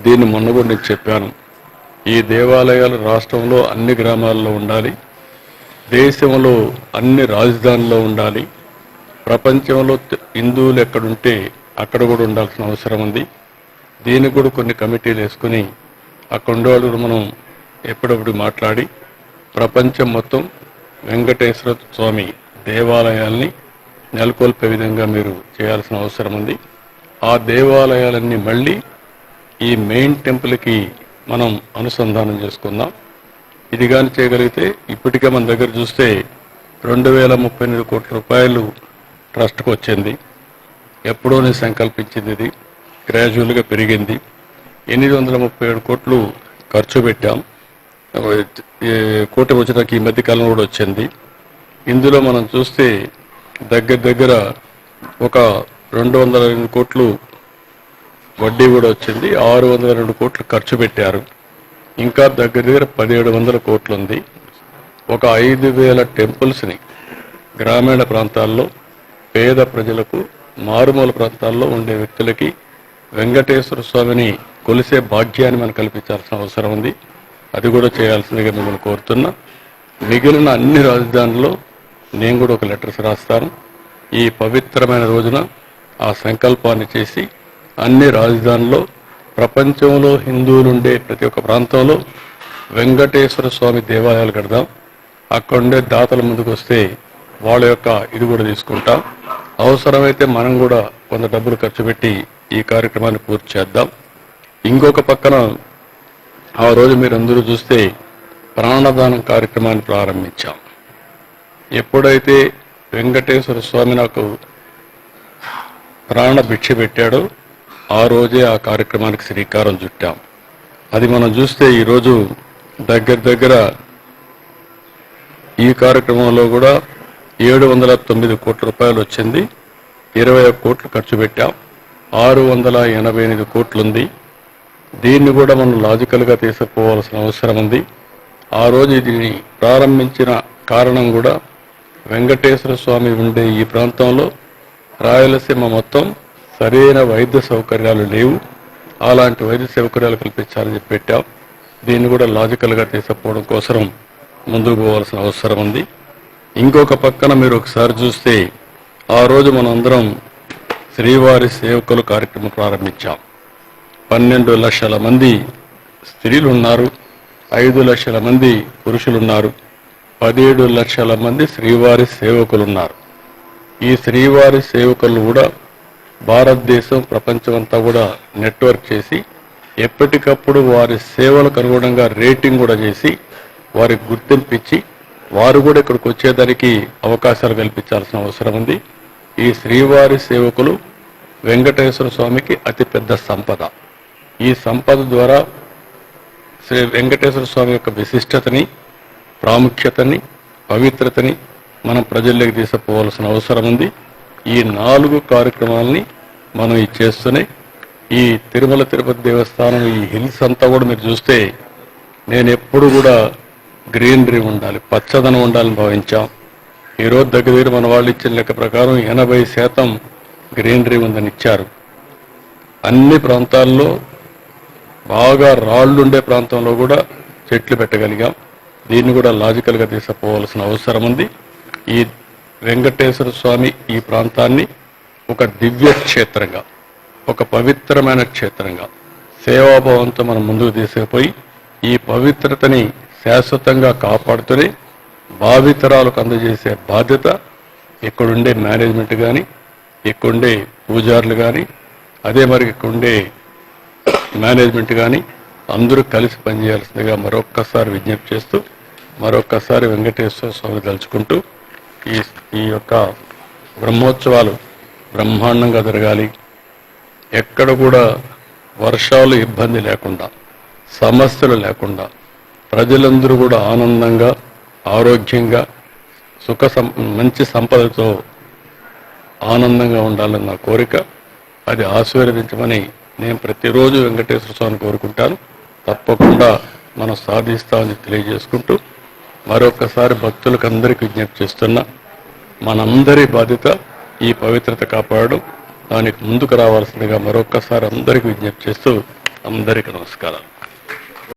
దీన్ని మొన్న కూడా నేను చెప్పాను. ఈ దేవాలయాలు రాష్ట్రంలో అన్ని గ్రామాల్లో ఉండాలి, దేశంలో అన్ని రాజధానుల్లో ఉండాలి, ప్రపంచంలో హిందువులు ఎక్కడుంటే అక్కడ కూడా ఉండాల్సిన అవసరం ఉంది. దీనికి కూడా కొన్ని కమిటీలు వేసుకుని అక్కడ ఉండేవాళ్ళు మనం ఎప్పుడప్పుడు మాట్లాడి ప్రపంచం మొత్తం వెంకటేశ్వర స్వామి దేవాలయాల్ని నెలకొల్పే విధంగా మీరు చేయాల్సిన అవసరం ఉంది. ఆ దేవాలయాలన్నీ మళ్ళీ ఈ మెయిన్ టెంపుల్కి మనం అనుసంధానం చేసుకుందాం. ఇది కానీ చేయగలిగితే ఇప్పటికే మన దగ్గర చూస్తే 2038 కోట్ల రూపాయలు ట్రస్ట్కి వచ్చింది. ఎప్పుడో నేను సంకల్పించింది, ఇది గ్రాడ్యువల్గా పెరిగింది. 837 కోట్లు ఖర్చు పెట్టాం. కూటమి వచ్చడానికి ఈ మధ్య కాలంలో కూడా వచ్చింది. ఇందులో మనం చూస్తే దగ్గర ఒక 202 కోట్లు వడ్డీ కూడా వచ్చింది, 602 కోట్లు ఖర్చు పెట్టారు. ఇంకా దగ్గర 1700 కోట్లు ఉంది. ఒక 5000 టెంపుల్స్ని గ్రామీణ ప్రాంతాల్లో పేద ప్రజలకు, మారుమూల ప్రాంతాల్లో ఉండే వ్యక్తులకి వెంకటేశ్వర స్వామిని కొలిసే భాగ్యాన్ని మనం కల్పించాల్సిన అవసరం ఉంది. అది కూడా చేయాల్సిందిగా మిమ్మల్ని కోరుతున్నా. మిగిలిన అన్ని రాజధానుల్లో నేను కూడా ఒక లెటర్స్ రాస్తాను. ఈ పవిత్రమైన రోజున ఆ సంకల్పాన్ని చేసి అన్ని రాజధానుల్లో ప్రపంచంలో హిందువులు ఉండే ప్రతి ఒక్క ప్రాంతంలో వెంకటేశ్వర స్వామి దేవాలయాలు కడదాం. అక్కడ ఉండే దాతల ముందుకు వస్తే వాళ్ళ యొక్క ఇది కూడా తీసుకుంటాం. అవసరమైతే మనం కూడా కొంత డబ్బులు ఖర్చు పెట్టి ఈ కార్యక్రమాన్ని పూర్తి చేద్దాం. ఇంకొక పక్కన ఆ రోజు మీరు అందరూ చూస్తే ప్రాణదానం కార్యక్రమాన్ని ప్రారంభించాం. ఎప్పుడైతే వెంకటేశ్వర స్వామి నాకు ప్రాణ భిక్ష పెట్టాడో ఆ రోజే ఆ కార్యక్రమానికి శ్రీకారం చుట్టాం. అది మనం చూస్తే ఈరోజు దగ్గర ఈ కార్యక్రమంలో కూడా 709 కోట్ల రూపాయలు వచ్చింది. 21 కోట్లు ఖర్చు పెట్టాం. 688 కోట్లుంది. దీన్ని కూడా మనం లాజికల్గా తీసుకుపోవాల్సిన అవసరం ఉంది. ఆ రోజు దీన్ని ప్రారంభించిన కారణం కూడా వెంకటేశ్వర స్వామి ఉండే ఈ ప్రాంతంలో రాయలసీమ మొత్తం సరైన వైద్య సౌకర్యాలు లేవు. అలాంటి వైద్య సౌకర్యాలు కల్పించాలని చెప్పి పెట్టాం. దీన్ని కూడా లాజికల్గా తీసుకుపోవడం కోసం ముందుకు పోవాల్సిన అవసరం ఉంది. ఇంకొక పక్కన మీరు ఒకసారి చూస్తే ఆ రోజు మనందరం శ్రీవారి సేవకులు కార్యక్రమం ప్రారంభించాం. 12 లక్షల మంది స్త్రీలు ఉన్నారు, 5 లక్షల మంది పురుషులున్నారు, 17 లక్షల మంది శ్రీవారి సేవకులు ఉన్నారు. ఈ శ్రీవారి సేవకులు కూడా భారతదేశం, ప్రపంచం అంతా కూడా నెట్వర్క్ చేసి ఎప్పటికప్పుడు వారి సేవలకు అనుగుణంగా రేటింగ్ కూడా చేసి వారికి గుర్తింపించి వారు కూడా ఇక్కడికి వచ్చేదానికి అవకాశాలు కల్పించాల్సిన అవసరం ఉంది. ఈ శ్రీవారి సేవకులు వెంకటేశ్వర స్వామికి అతిపెద్ద సంపద. ఈ సంపద ద్వారా శ్రీ వెంకటేశ్వర స్వామి యొక్క విశిష్టతని, ప్రాముఖ్యతని, పవిత్రతని మనం ప్రజల్లోకి తీసుకుపోవాల్సిన అవసరం ఉంది. ఈ 4 కార్యక్రమాలని మనం చేస్తూనే ఈ తిరుమల తిరుపతి దేవస్థానం ఈ హిల్స్ అంతా కూడా మీరు చూస్తే నేను ఎప్పుడు కూడా గ్రీనరీ ఉండాలి, పచ్చదనం ఉండాలని భావించాం. ఈరోజు దగ్గర మన వాళ్ళు ఇచ్చిన లెక్క ప్రకారం 80% గ్రీనరీ ఉందని ఇచ్చారు. అన్ని ప్రాంతాల్లో బాగా రాళ్లుండే ప్రాంతంలో కూడా చెట్లు పెట్టగలిగాం. దీన్ని కూడా లాజికల్గా తీసుకుపోవాల్సిన అవసరం ఉంది. ఈ వెంకటేశ్వర స్వామి ఈ ప్రాంతాన్ని ఒక దివ్య క్షేత్రంగా, ఒక పవిత్రమైన క్షేత్రంగా సేవాభావంతో మనం ముందుకు తీసుకుపోయి ఈ పవిత్రతని శాశ్వతంగా కాపాడుతూనే భావితరాలకు అందజేసే బాధ్యత ఇక్కడుండే మేనేజ్మెంట్ కానీ, ఇక్కడుండే పూజారులు కానీ, అదే మరి ఇక్కడుండే మేనేజ్మెంట్ కానీ అందరూ కలిసి పనిచేయాల్సిందిగా మరొక్కసారి విజ్ఞప్తి చేస్తూ మరొక్కసారి వెంకటేశ్వర స్వామి తలుచుకుంటూ ఈ యొక్క బ్రహ్మోత్సవాలు బ్రహ్మాండంగా జరగాలి. ఎక్కడ కూడా వర్షాలు ఇబ్బంది లేకుండా, సమస్యలు లేకుండా ప్రజలందరూ కూడా ఆనందంగా, ఆరోగ్యంగా, మంచి సంపదతో ఆనందంగా ఉండాలని నా కోరిక. అది ఆశీర్వదించమని నేను ప్రతిరోజు వెంకటేశ్వర స్వామిని కోరుకుంటాను. తప్పకుండా మనం సాధిస్తామని తెలియజేసుకుంటూ మరొకసారి భక్తులకు అందరికీ విజ్ఞప్తి చేస్తున్నా, మనందరి బాధ్యత ఈ పవిత్రత కాపాడడం. దానికి ముందుకు రావాల్సిందిగా మరొకసారి అందరికీ విజ్ఞప్తి చేస్తూ అందరికీ నమస్కారాలు.